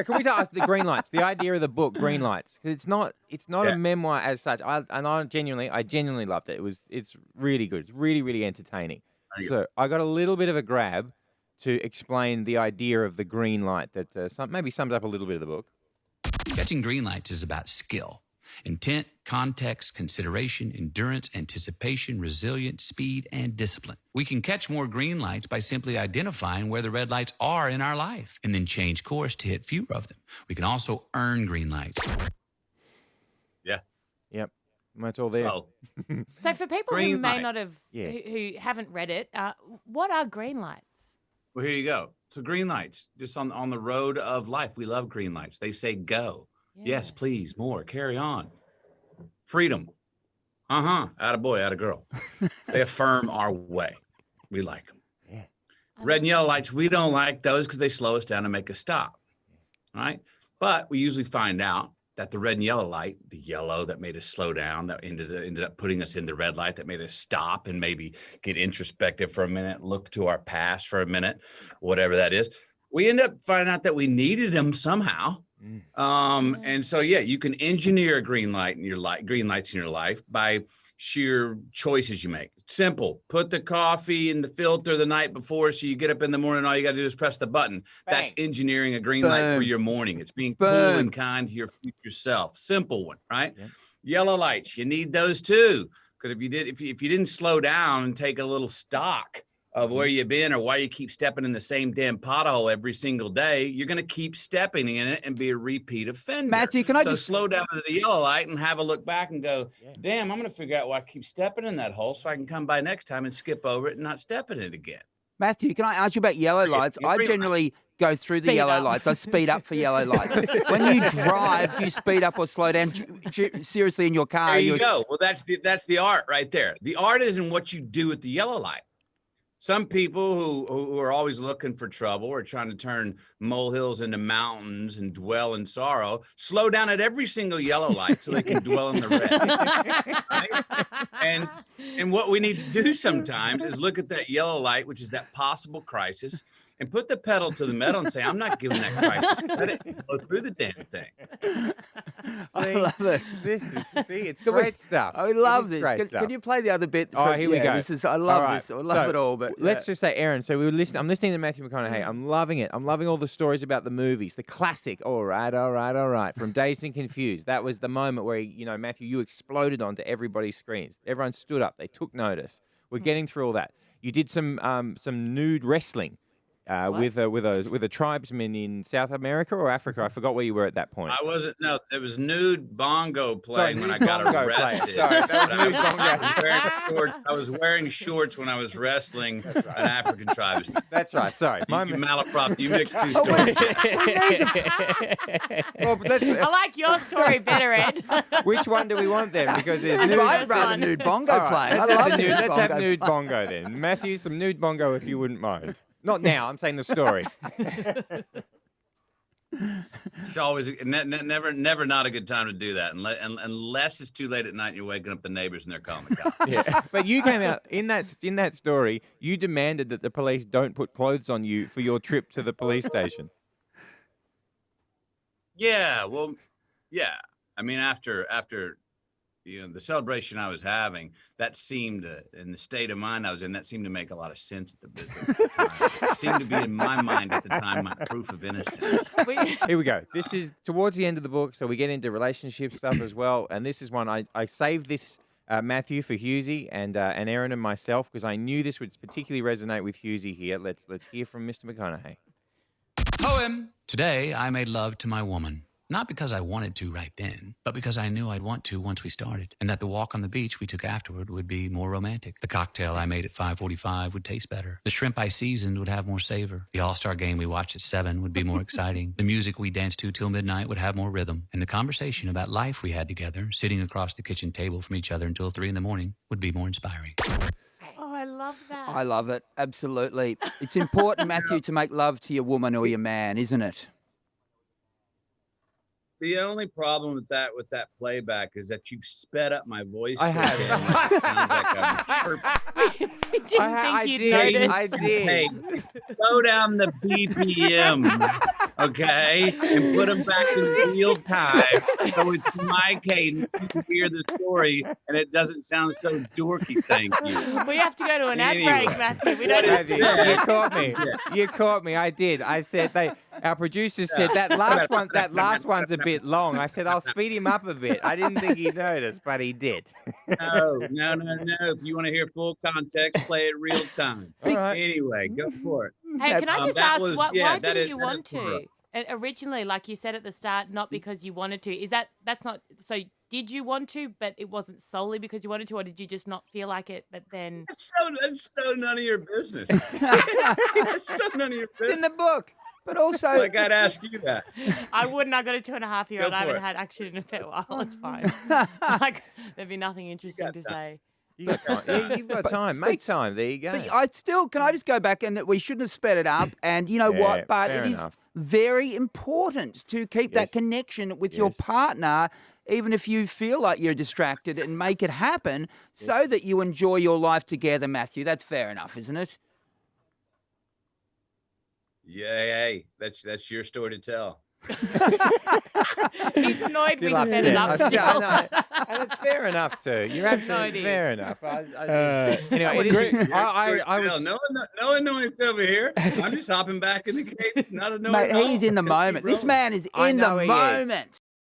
Can we ask the Greenlights? The idea of the book, Greenlights, because it's not a memoir as such. I genuinely loved it. It's really good. It's really, really entertaining. So I got a little bit of a grab to explain the idea of the green light that maybe sums up a little bit of the book. Catching green lights is about skill, intent, context, consideration, endurance, anticipation, resilience, speed, and discipline. We can catch more green lights by simply identifying where the red lights are in our life and then change course to hit fewer of them. We can also earn green lights. Yeah. Yep. That's all there. So for people who may not have, Yeah. who haven't read it, what are green lights? Well, here you go. So green lights, just on the road of life. We love green lights. They say go. Yeah. Yes, please, more. Carry on. Freedom. Atta boy, atta girl. They affirm our way. We like them. Yeah. Red and yellow lights, we don't like those because they slow us down and make us stop. All right. But we usually find out that the red and yellow light, the yellow that made us slow down, that ended up putting us in the red light, that made us stop and maybe get introspective for a minute, look to our past for a minute, whatever that is. We end up finding out that we needed them somehow. And so, yeah, you can engineer a green lights in your life by sheer choices you make. Simple. Put the coffee in the filter the night before so you get up in the morning, all you got to do is press the button. Bang. That's engineering a green light for your morning. It's being cool and kind to your future self. Simple one, right? Yep. Yellow lights, you need those too. Because if you didn't slow down and take a little stock of where you've been or why you keep stepping in the same damn pothole every single day, you're going to keep stepping in it and be a repeat offender. Matthew, can I just slow down to the yellow light and have a look back and go, damn, I'm going to figure out why I keep stepping in that hole so I can come by next time and skip over it and not step in it again. Matthew, can I ask you about yellow lights? I generally go through the yellow lights. I speed up for yellow lights. When you drive, do you speed up or slow down? Seriously, in your car? There you go. Well, that's the art right there. The art isn't what you do with the yellow light. Some people who are always looking for trouble or trying to turn molehills into mountains and dwell in sorrow, slow down at every single yellow light so they can dwell in the red. Right? And what we need to do sometimes is look at that yellow light, which is that possible crisis, and put the pedal to the metal and say, I'm not giving that crisis credit. Go through the damn thing. I love it. It's great stuff. I love this. Can you play the other bit? Here we go. I love this. I love it all. But let's just say, Erin, so I'm listening to Matthew McConaughey. I'm loving it. I'm loving all the stories about the movies. The classic, all right, from Dazed and Confused. That was the moment where, Matthew, you exploded onto everybody's screens. Everyone stood up. They took notice. We're getting through all that. You did some nude wrestling. With a tribesman in South America or Africa. I forgot where you were at that point. I wasn't. No, it was nude bongo playing when I got arrested. Sorry, that was nude bongo. I was wearing shorts when I was wrestling an African tribesman. That's right. Sorry, you malaprop. You mixed two stories. I like your story better, Ed. Which one do we want then? Because there's nude. I'd rather nude bongo playing. Let's have nude bongo then. Matthew, some nude bongo if you wouldn't mind. Not now. I'm saying the story. It's always never not a good time to do that, unless it's too late at night and you're waking up the neighbors and they're calling the cops. Yeah, but you came out in that story. You demanded that the police don't put clothes on you for your trip to the police station. Yeah, well, yeah. I mean, after the celebration I was having, that seemed, in the state of mind I was in, that seemed to make a lot of sense at the time. It seemed to be in my mind at the time my proof of innocence. Here we go. This is towards the end of the book, so we get into relationship stuff as well. And this is one I saved this, Matthew, for Hughesy and Erin and myself, because I knew this would particularly resonate with Hughesy here. Let's hear from Mr. McConaughey. Poem. Today, I made love to my woman. Not because I wanted to right then, but because I knew I'd want to once we started, and that the walk on the beach we took afterward would be more romantic. The cocktail I made at 5:45 would taste better. The shrimp I seasoned would have more savor. The all-star game we watched at 7 would be more exciting. The music we danced to till midnight would have more rhythm. And the conversation about life we had together, sitting across the kitchen table from each other until 3 a.m, would be more inspiring. Oh, I love that. I love it. Absolutely. It's important, Matthew, to make love to your woman or your man, isn't it? The only problem with that playback is that you've sped up my voice. I have. It sounds like I'm chirping. He didn't I think you'd did. notice. I did. Hey, slow down the BPMs, okay, and put them back in real time so it's my cadence. You can hear the story and it doesn't sound so dorky. Thank you. We have to go to an ad Anyway. break, Matthew. We don't have Matthew, to. you caught me. You caught me. I did. I said our producers said that last one's a bit long. I said I'll speed him up a bit. I didn't think he'd notice, but he did. No. If you want to hear full context, play it real time. All right. Anyway, go for it. Hey, can I just that ask, was- why yeah, that didn't is- you that want is for to? And originally, like you said at the start, not because you wanted to. That's not, so did you want to, but it wasn't solely because you wanted to, or did you just not feel like it, but then? That's so none of your business. That's so none of your It's business. in the book. But also, Like I'd ask you that. I wouldn't. I got a 2.5-year-old. Go I for haven't it. had action in a fair while. It's fine. Like, there'd be nothing interesting to say. You got time. Yeah, you've got time. Make time. There you go. but can I just go back and we shouldn't have sped it up? And you know Yeah, what? But fair it is enough. very important to keep that Yes. connection with your Yes. partner, even if you feel like you're distracted, and make it happen so that you enjoy your life together, Matthew. That's fair enough, isn't it? Yeah, hey, that's your story to tell. He's annoyed we Still sped it up. upset. Still. I know. And it's fair enough too. You're absolutely it fair is. enough. Anyway, it is. I was. No annoyance over here. I'm just hopping back in the case. Not annoying. Mate, he's in the moment. This man is I in know the he is. moment.